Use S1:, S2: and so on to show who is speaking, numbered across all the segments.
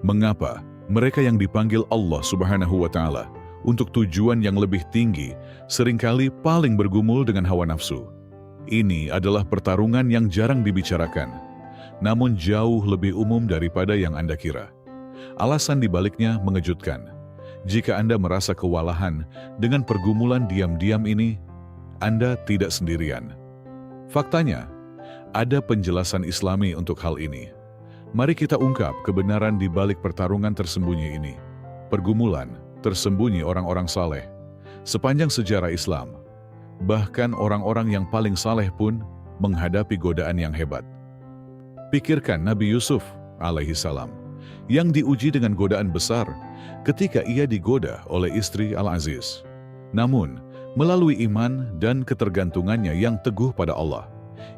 S1: Mengapa mereka yang dipanggil Allah Subhanahu wa Ta'ala untuk tujuan yang lebih tinggi seringkali paling bergumul dengan hawa nafsu? Ini adalah pertarungan yang jarang dibicarakan, namun jauh lebih umum daripada yang Anda kira. Alasan dibaliknya mengejutkan. Jika Anda merasa kewalahan dengan pergumulan diam-diam ini, Anda tidak sendirian. Faktanya, ada penjelasan Islami untuk hal ini. Mari kita ungkap kebenaran di balik pertarungan tersembunyi ini. Pergumulan tersembunyi orang-orang saleh. Sepanjang sejarah Islam, bahkan orang-orang yang paling saleh pun menghadapi godaan yang hebat. Pikirkan Nabi Yusuf alaihi salam yang diuji dengan godaan besar ketika ia digoda oleh istri Al-Aziz. Namun, melalui iman dan ketergantungannya yang teguh pada Allah,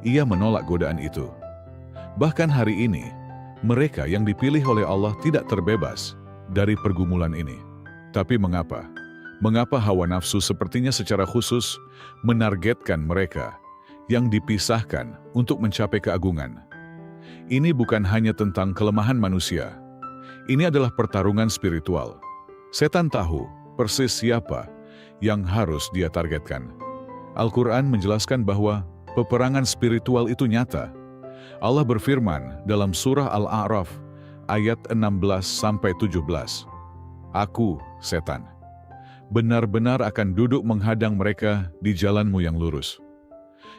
S1: ia menolak godaan itu. Bahkan hari ini, mereka yang dipilih oleh Allah tidak terbebas dari pergumulan ini. Tapi mengapa? Mengapa hawa nafsu sepertinya secara khusus menargetkan mereka yang dipisahkan untuk mencapai keagungan? Ini bukan hanya tentang kelemahan manusia. Ini adalah pertarungan spiritual. Setan tahu persis siapa yang harus dia targetkan. Al-Quran menjelaskan bahwa peperangan spiritual itu nyata. Allah berfirman dalam surah Al-A'raf ayat 16-17. Aku, setan, benar-benar akan duduk menghadang mereka di jalanmu yang lurus.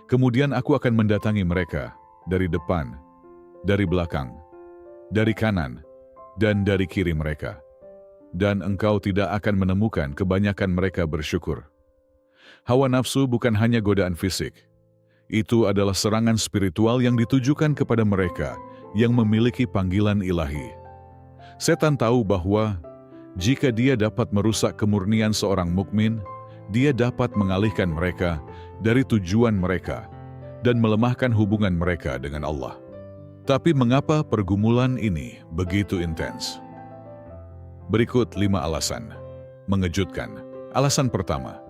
S1: Kemudian aku akan mendatangi mereka dari depan, dari belakang, dari kanan, dan dari kiri mereka. Dan engkau tidak akan menemukan kebanyakan mereka bersyukur. Hawa nafsu bukan hanya godaan fisik. Itu adalah serangan spiritual yang ditujukan kepada mereka yang memiliki panggilan ilahi. Setan tahu bahwa jika dia dapat merusak kemurnian seorang mukmin, dia dapat mengalihkan mereka dari tujuan mereka dan melemahkan hubungan mereka dengan Allah. Tapi mengapa pergumulan ini begitu intens? Berikut 5 alasan mengejutkan. Alasan pertama,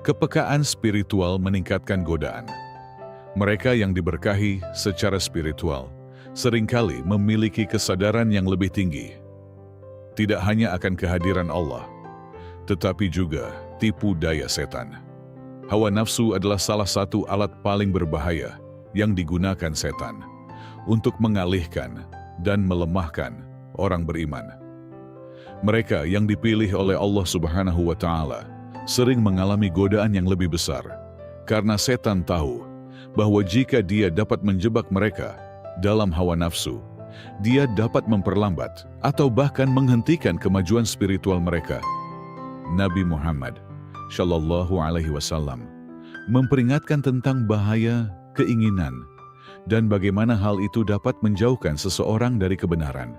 S1: kepekaan spiritual meningkatkan godaan. Mereka yang diberkahi secara spiritual seringkali memiliki kesadaran yang lebih tinggi. Tidak hanya akan kehadiran Allah, tetapi juga tipu daya setan. Hawa nafsu adalah salah satu alat paling berbahaya yang digunakan setan untuk mengalihkan dan melemahkan orang beriman. Mereka yang dipilih oleh Allah Subhanahu wa Ta'ala sering mengalami godaan yang lebih besar karena setan tahu bahwa jika dia dapat menjebak mereka dalam hawa nafsu, dia dapat memperlambat atau bahkan menghentikan kemajuan spiritual mereka. Nabi Muhammad Shallallahu Alaihi Wasallam memperingatkan tentang bahaya keinginan dan bagaimana hal itu dapat menjauhkan seseorang dari kebenaran.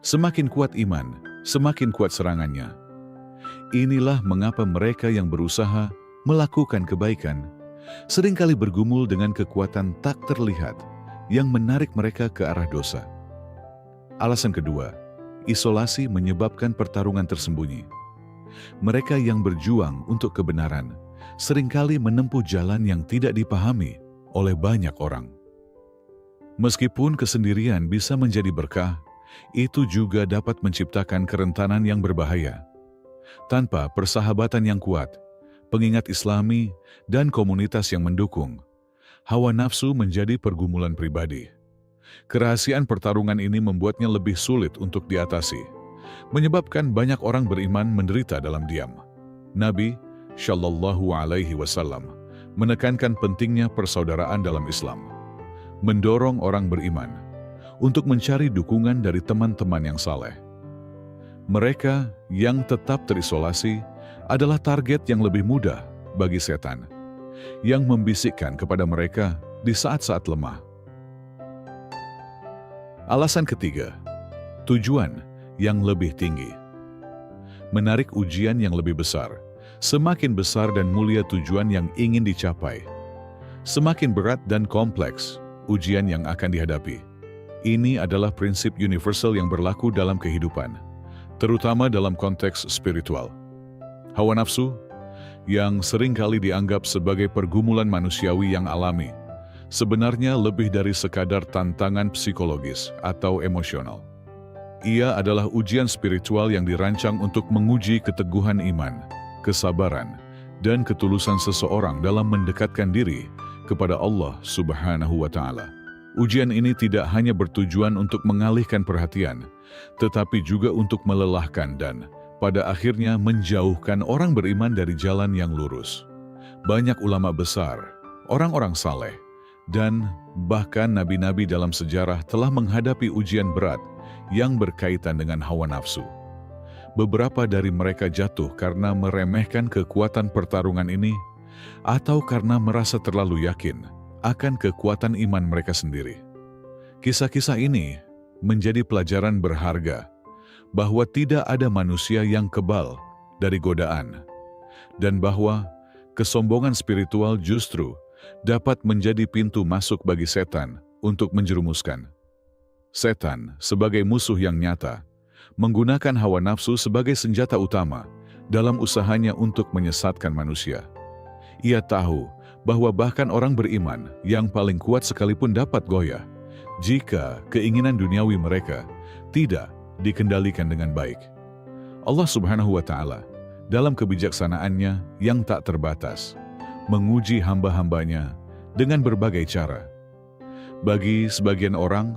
S1: Semakin kuat iman, semakin kuat serangannya. Inilah mengapa mereka yang berusaha melakukan kebaikan seringkali bergumul dengan kekuatan tak terlihat yang menarik mereka ke arah dosa. Alasan kedua, isolasi menyebabkan pertarungan tersembunyi. Mereka yang berjuang untuk kebenaran seringkali menempuh jalan yang tidak dipahami oleh banyak orang. Meskipun kesendirian bisa menjadi berkah, itu juga dapat menciptakan kerentanan yang berbahaya. Tanpa persahabatan yang kuat, pengingat Islami, dan komunitas yang mendukung, hawa nafsu menjadi pergumulan pribadi. Kerahasiaan pertarungan ini membuatnya lebih sulit untuk diatasi, menyebabkan banyak orang beriman menderita dalam diam. Nabi Shallallahu Alaihi Wasallam menekankan pentingnya persaudaraan dalam Islam, mendorong orang beriman untuk mencari dukungan dari teman-teman yang saleh. Mereka yang tetap terisolasi adalah target yang lebih mudah bagi setan, yang membisikkan kepada mereka di saat-saat lemah. Alasan ketiga, tujuan yang lebih tinggi. Menarik ujian yang lebih besar. Semakin besar dan mulia tujuan yang ingin dicapai, semakin berat dan kompleks ujian yang akan dihadapi. Ini adalah prinsip universal yang berlaku dalam kehidupan, terutama dalam konteks spiritual. Hawa nafsu, yang seringkali dianggap sebagai pergumulan manusiawi yang alami, sebenarnya lebih dari sekadar tantangan psikologis atau emosional. Ia adalah ujian spiritual yang dirancang untuk menguji keteguhan iman, kesabaran, dan ketulusan seseorang dalam mendekatkan diri kepada Allah Subhanahu wa Ta'ala. Ujian ini tidak hanya bertujuan untuk mengalihkan perhatian, tetapi juga untuk melelahkan dan pada akhirnya menjauhkan orang beriman dari jalan yang lurus. Banyak ulama besar, orang-orang saleh, dan bahkan nabi-nabi dalam sejarah telah menghadapi ujian berat yang berkaitan dengan hawa nafsu. Beberapa dari mereka jatuh karena meremehkan kekuatan pertarungan ini atau karena merasa terlalu yakin akan kekuatan iman mereka sendiri. Kisah-kisah ini menjadi pelajaran berharga bahwa tidak ada manusia yang kebal dari godaan dan bahwa kesombongan spiritual justru dapat menjadi pintu masuk bagi setan untuk menjerumuskan. Setan sebagai musuh yang nyata menggunakan hawa nafsu sebagai senjata utama dalam usahanya untuk menyesatkan manusia. Ia tahu bahwa bahkan orang beriman yang paling kuat sekalipun dapat goyah jika keinginan duniawi mereka tidak dikendalikan dengan baik. Allah Subhanahu wa Ta'ala dalam kebijaksanaannya yang tak terbatas menguji hamba-hambanya dengan berbagai cara. Bagi sebagian orang,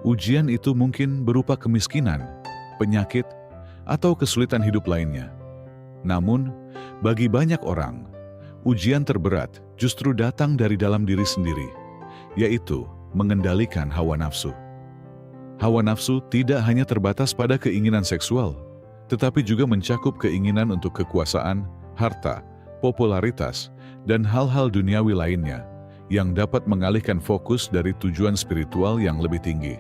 S1: ujian itu mungkin berupa kemiskinan, penyakit, atau kesulitan hidup lainnya. Namun, bagi banyak orang, ujian terberat justru datang dari dalam diri sendiri, yaitu mengendalikan hawa nafsu. Hawa nafsu tidak hanya terbatas pada keinginan seksual, tetapi juga mencakup keinginan untuk kekuasaan, harta, popularitas, dan hal-hal duniawi lainnya yang dapat mengalihkan fokus dari tujuan spiritual yang lebih tinggi.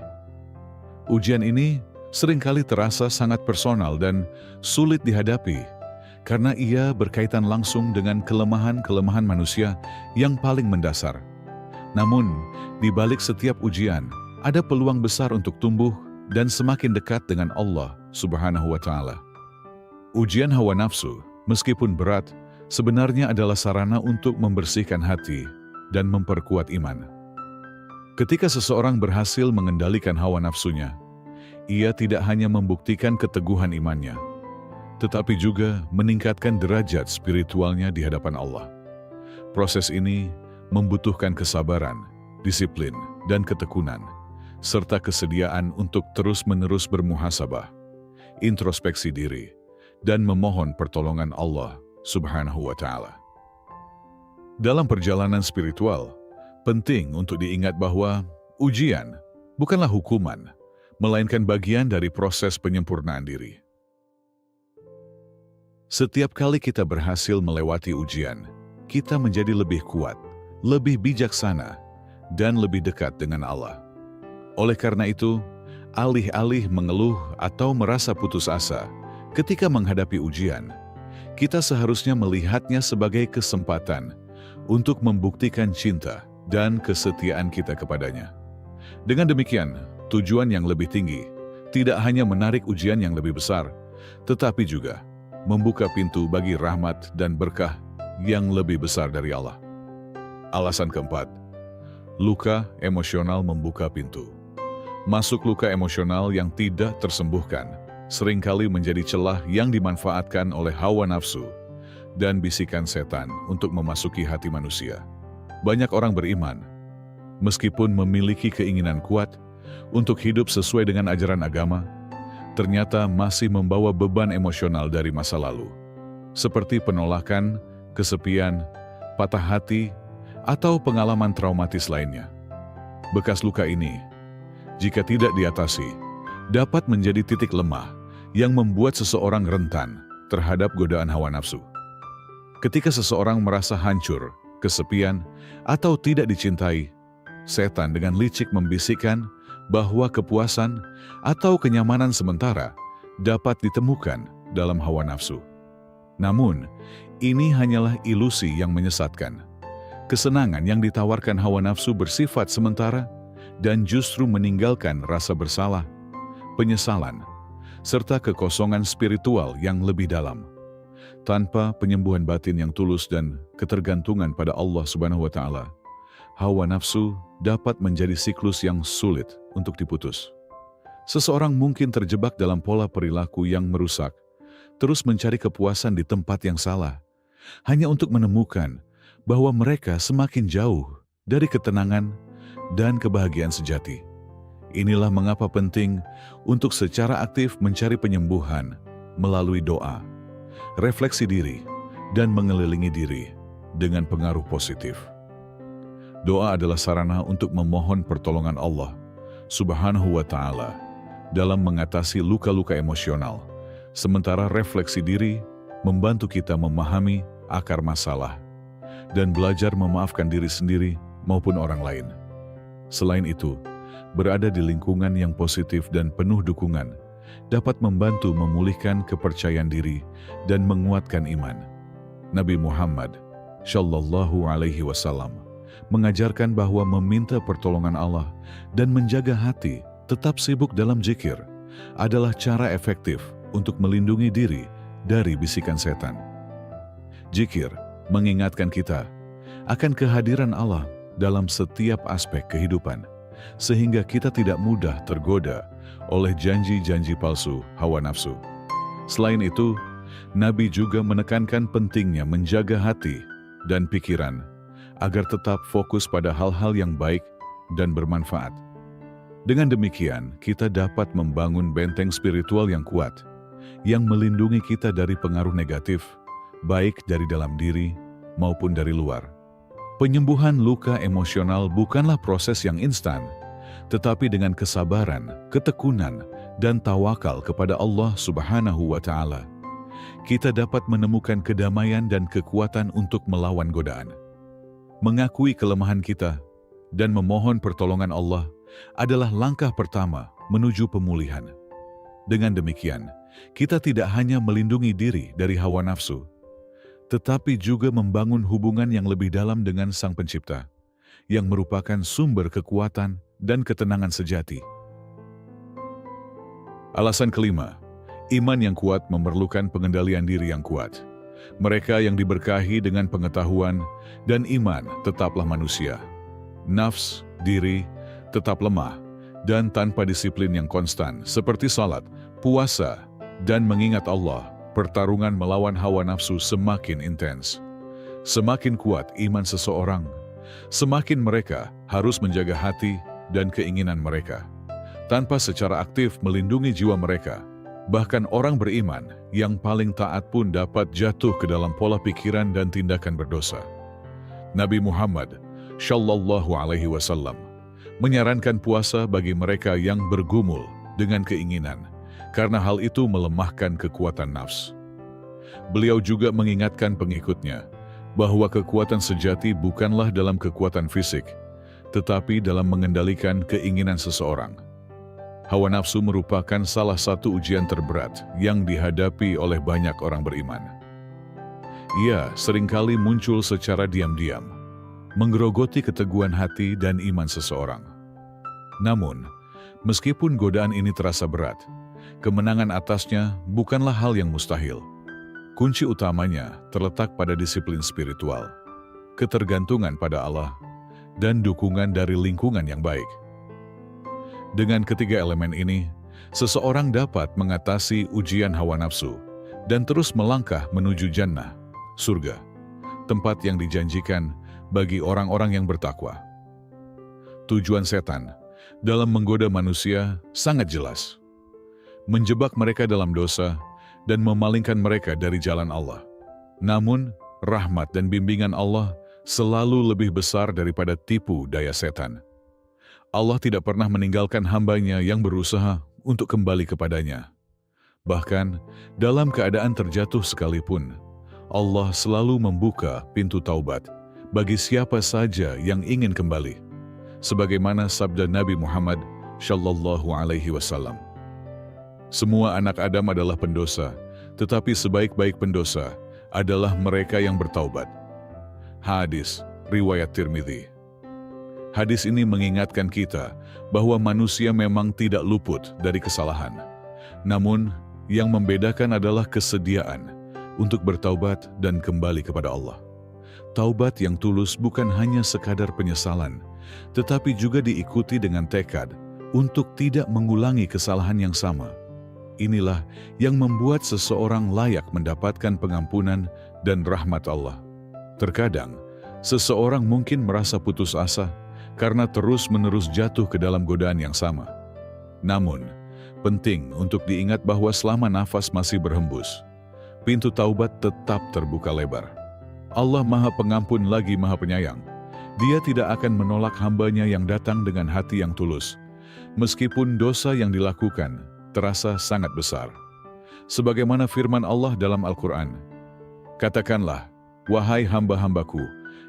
S1: Ujian ini seringkali terasa sangat personal dan sulit dihadapi karena ia berkaitan langsung dengan kelemahan-kelemahan manusia yang paling mendasar. Namun, di balik setiap ujian, ada peluang besar untuk tumbuh dan semakin dekat dengan Allah Subhanahu wa Ta'ala. Ujian hawa nafsu, meskipun berat, sebenarnya adalah sarana untuk membersihkan hati dan memperkuat iman. Ketika seseorang berhasil mengendalikan hawa nafsunya, ia tidak hanya membuktikan keteguhan imannya, tetapi juga meningkatkan derajat spiritualnya di hadapan Allah. Proses ini membutuhkan kesabaran, disiplin, dan ketekunan, serta kesediaan untuk terus-menerus bermuhasabah, introspeksi diri, dan memohon pertolongan Allah Subhanahu wa Ta'ala. Dalam perjalanan spiritual, penting untuk diingat bahwa ujian bukanlah hukuman, melainkan bagian dari proses penyempurnaan diri. Setiap kali kita berhasil melewati ujian, kita menjadi lebih kuat, lebih bijaksana, dan lebih dekat dengan Allah. Oleh karena itu, alih-alih mengeluh atau merasa putus asa ketika menghadapi ujian, kita seharusnya melihatnya sebagai kesempatan untuk membuktikan cinta dan kesetiaan kita kepadanya. Dengan demikian, tujuan yang lebih tinggi tidak hanya menarik ujian yang lebih besar, tetapi juga membuka pintu bagi rahmat dan berkah yang lebih besar dari Allah. Alasan keempat, luka emosional membuka pintu. Masuk luka emosional yang tidak tersembuhkan seringkali menjadi celah yang dimanfaatkan oleh hawa nafsu dan bisikan setan untuk memasuki hati manusia. Banyak orang beriman, meskipun memiliki keinginan kuat untuk hidup sesuai dengan ajaran agama, ternyata masih membawa beban emosional dari masa lalu, seperti penolakan, kesepian, patah hati, atau pengalaman traumatis lainnya. Bekas luka ini, jika tidak diatasi, dapat menjadi titik lemah yang membuat seseorang rentan terhadap godaan hawa nafsu. Ketika seseorang merasa hancur, kesepian, atau tidak dicintai, setan dengan licik membisikkan bahwa kepuasan atau kenyamanan sementara dapat ditemukan dalam hawa nafsu. Namun, ini hanyalah ilusi yang menyesatkan. Kesenangan yang ditawarkan hawa nafsu bersifat sementara dan justru meninggalkan rasa bersalah, penyesalan, serta kekosongan spiritual yang lebih dalam. Tanpa penyembuhan batin yang tulus dan ketergantungan pada Allah Subhanahu wa Ta'ala, hawa nafsu dapat menjadi siklus yang sulit untuk diputus. Seseorang mungkin terjebak dalam pola perilaku yang merusak, terus mencari kepuasan di tempat yang salah, hanya untuk menemukan bahwa mereka semakin jauh dari ketenangan dan kebahagiaan sejati. Inilah mengapa penting untuk secara aktif mencari penyembuhan melalui doa, refleksi diri, dan mengelilingi diri dengan pengaruh positif. Doa adalah sarana untuk memohon pertolongan Allah Subhanahu wa Ta'ala dalam mengatasi luka-luka emosional, sementara refleksi diri membantu kita memahami akar masalah dan belajar memaafkan diri sendiri maupun orang lain. Selain itu, berada di lingkungan yang positif dan penuh dukungan dapat membantu memulihkan kepercayaan diri dan menguatkan iman. Nabi Muhammad Shallallahu Alaihi Wasallam mengajarkan bahwa meminta pertolongan Allah dan menjaga hati tetap sibuk dalam zikir adalah cara efektif untuk melindungi diri dari bisikan setan. Zikir mengingatkan kita akan kehadiran Allah dalam setiap aspek kehidupan, sehingga kita tidak mudah tergoda oleh janji-janji palsu hawa nafsu. Selain itu, Nabi juga menekankan pentingnya menjaga hati dan pikiran agar tetap fokus pada hal-hal yang baik dan bermanfaat. Dengan demikian, kita dapat membangun benteng spiritual yang kuat, yang melindungi kita dari pengaruh negatif, baik dari dalam diri maupun dari luar. Penyembuhan luka emosional bukanlah proses yang instan, tetapi dengan kesabaran, ketekunan, dan tawakal kepada Allah Subhanahu wa Ta'ala, kita dapat menemukan kedamaian dan kekuatan untuk melawan godaan. Mengakui kelemahan kita dan memohon pertolongan Allah adalah langkah pertama menuju pemulihan. Dengan demikian, kita tidak hanya melindungi diri dari hawa nafsu, tetapi juga membangun hubungan yang lebih dalam dengan Sang Pencipta, yang merupakan sumber kekuatan dan ketenangan sejati. Alasan kelima, iman yang kuat memerlukan pengendalian diri yang kuat. Mereka yang diberkahi dengan pengetahuan dan iman tetaplah manusia. Nafs, diri, tetap lemah dan tanpa disiplin yang konstan seperti salat, puasa, dan mengingat Allah, pertarungan melawan hawa nafsu semakin intens. Semakin kuat iman seseorang, semakin mereka harus menjaga hati dan keinginan mereka, tanpa secara aktif melindungi jiwa mereka. Bahkan orang beriman yang paling taat pun dapat jatuh ke dalam pola pikiran dan tindakan berdosa. Nabi Muhammad Shallallahu Alaihi Wasallam menyarankan puasa bagi mereka yang bergumul dengan keinginan, karena hal itu melemahkan kekuatan nafs. Beliau juga mengingatkan pengikutnya bahwa kekuatan sejati bukanlah dalam kekuatan fisik, tetapi dalam mengendalikan keinginan seseorang. Hawa nafsu merupakan salah satu ujian terberat yang dihadapi oleh banyak orang beriman. Ia seringkali muncul secara diam-diam, menggerogoti keteguhan hati dan iman seseorang. Namun, meskipun godaan ini terasa berat, kemenangan atasnya bukanlah hal yang mustahil. Kunci utamanya terletak pada disiplin spiritual, ketergantungan pada Allah, dan dukungan dari lingkungan yang baik. Dengan ketiga elemen ini, seseorang dapat mengatasi ujian hawa nafsu dan terus melangkah menuju jannah, surga, tempat yang dijanjikan bagi orang-orang yang bertakwa. Tujuan setan dalam menggoda manusia sangat jelas: menjebak mereka dalam dosa dan memalingkan mereka dari jalan Allah. Namun, rahmat dan bimbingan Allah selalu lebih besar daripada tipu daya setan. Allah tidak pernah meninggalkan hamba-Nya yang berusaha untuk kembali kepadanya. Bahkan, dalam keadaan terjatuh sekalipun, Allah selalu membuka pintu taubat bagi siapa saja yang ingin kembali. Sebagaimana sabda Nabi Muhammad Shallallahu Alaihi Wasallam, semua anak Adam adalah pendosa, tetapi sebaik-baik pendosa adalah mereka yang bertaubat. Hadis riwayat Tirmidzi. Hadis ini mengingatkan kita bahwa manusia memang tidak luput dari kesalahan. Namun, yang membedakan adalah kesediaan untuk bertaubat dan kembali kepada Allah. Taubat yang tulus bukan hanya sekadar penyesalan, tetapi juga diikuti dengan tekad untuk tidak mengulangi kesalahan yang sama. Inilah yang membuat seseorang layak mendapatkan pengampunan dan rahmat Allah. Terkadang, seseorang mungkin merasa putus asa karena terus-menerus jatuh ke dalam godaan yang sama. Namun, penting untuk diingat bahwa selama nafas masih berhembus, pintu taubat tetap terbuka lebar. Allah Maha Pengampun lagi Maha Penyayang. Dia tidak akan menolak hamba-Nya yang datang dengan hati yang tulus, meskipun dosa yang dilakukan terasa sangat besar. Sebagaimana firman Allah dalam Al-Quran, "Katakanlah, wahai hamba-hambaku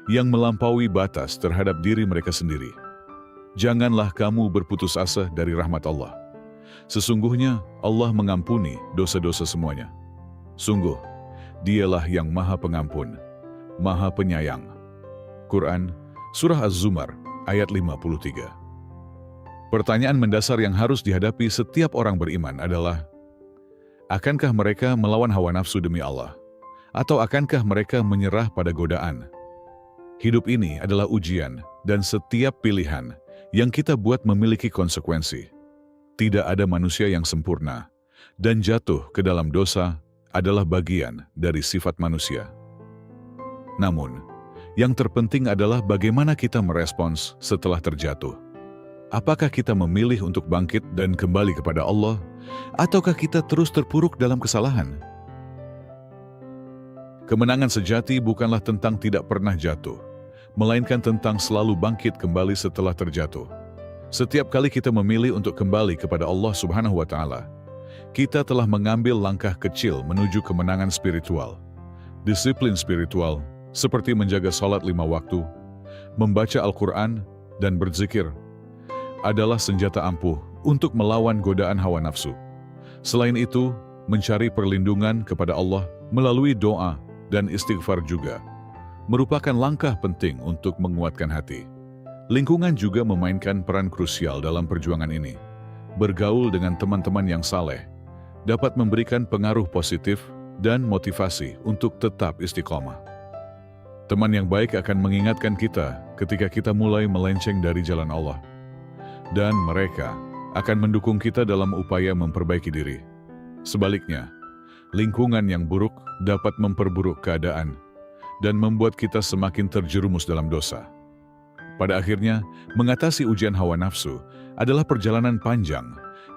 S1: yang melampaui batas terhadap diri mereka sendiri, janganlah kamu berputus asa dari rahmat Allah. Sesungguhnya Allah mengampuni dosa-dosa semuanya. Sungguh, Dialah yang Maha Pengampun, Maha Penyayang." Quran, Surah Az-Zumar, ayat 53. Pertanyaan mendasar yang harus dihadapi setiap orang beriman adalah, akankah mereka melawan hawa nafsu demi Allah? Atau akankah mereka menyerah pada godaan? Hidup ini adalah ujian, dan setiap pilihan yang kita buat memiliki konsekuensi. Tidak ada manusia yang sempurna, dan jatuh ke dalam dosa adalah bagian dari sifat manusia. Namun, yang terpenting adalah bagaimana kita merespons setelah terjatuh. Apakah kita memilih untuk bangkit dan kembali kepada Allah, ataukah kita terus terpuruk dalam kesalahan? Kemenangan sejati bukanlah tentang tidak pernah jatuh, melainkan tentang selalu bangkit kembali setelah terjatuh. Setiap kali kita memilih untuk kembali kepada Allah Subhanahu wa Ta'ala, kita telah mengambil langkah kecil menuju kemenangan spiritual. Disiplin spiritual, seperti menjaga salat 5 waktu, membaca Al-Quran, dan berzikir, adalah senjata ampuh untuk melawan godaan hawa nafsu. Selain itu, mencari perlindungan kepada Allah melalui doa dan istighfar juga merupakan langkah penting untuk menguatkan hati. Lingkungan juga memainkan peran krusial dalam perjuangan ini. Bergaul dengan teman-teman yang saleh dapat memberikan pengaruh positif dan motivasi untuk tetap istiqomah. Teman yang baik akan mengingatkan kita ketika kita mulai melenceng dari jalan Allah, dan mereka akan mendukung kita dalam upaya memperbaiki diri. Sebaliknya, lingkungan yang buruk dapat memperburuk keadaan dan membuat kita semakin terjerumus dalam dosa. Pada akhirnya, mengatasi ujian hawa nafsu adalah perjalanan panjang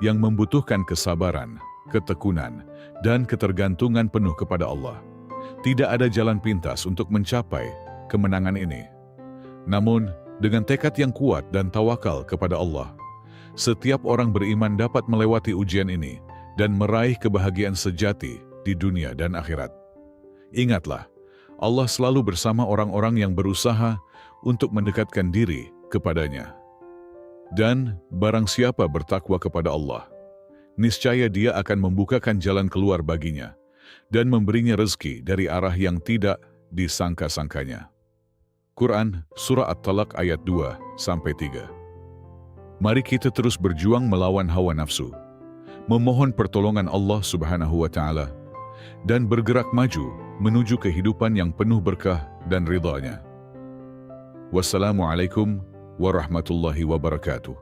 S1: yang membutuhkan kesabaran, ketekunan, dan ketergantungan penuh kepada Allah. Tidak ada jalan pintas untuk mencapai kemenangan ini. Namun, dengan tekad yang kuat dan tawakal kepada Allah, setiap orang beriman dapat melewati ujian ini dan meraih kebahagiaan sejati di dunia dan akhirat. Ingatlah, Allah selalu bersama orang-orang yang berusaha untuk mendekatkan diri kepadanya. Dan barang siapa bertakwa kepada Allah, niscaya Dia akan membukakan jalan keluar baginya dan memberinya rezeki dari arah yang tidak disangka-sangkanya. Quran, Surah At-Talaq ayat 2-3. Mari kita terus berjuang melawan hawa nafsu, memohon pertolongan Allah Subhanahu wa Ta'ala, dan bergerak maju menuju kehidupan yang penuh berkah dan ridha-Nya. Wassalamualaikum warahmatullahi wabarakatuh.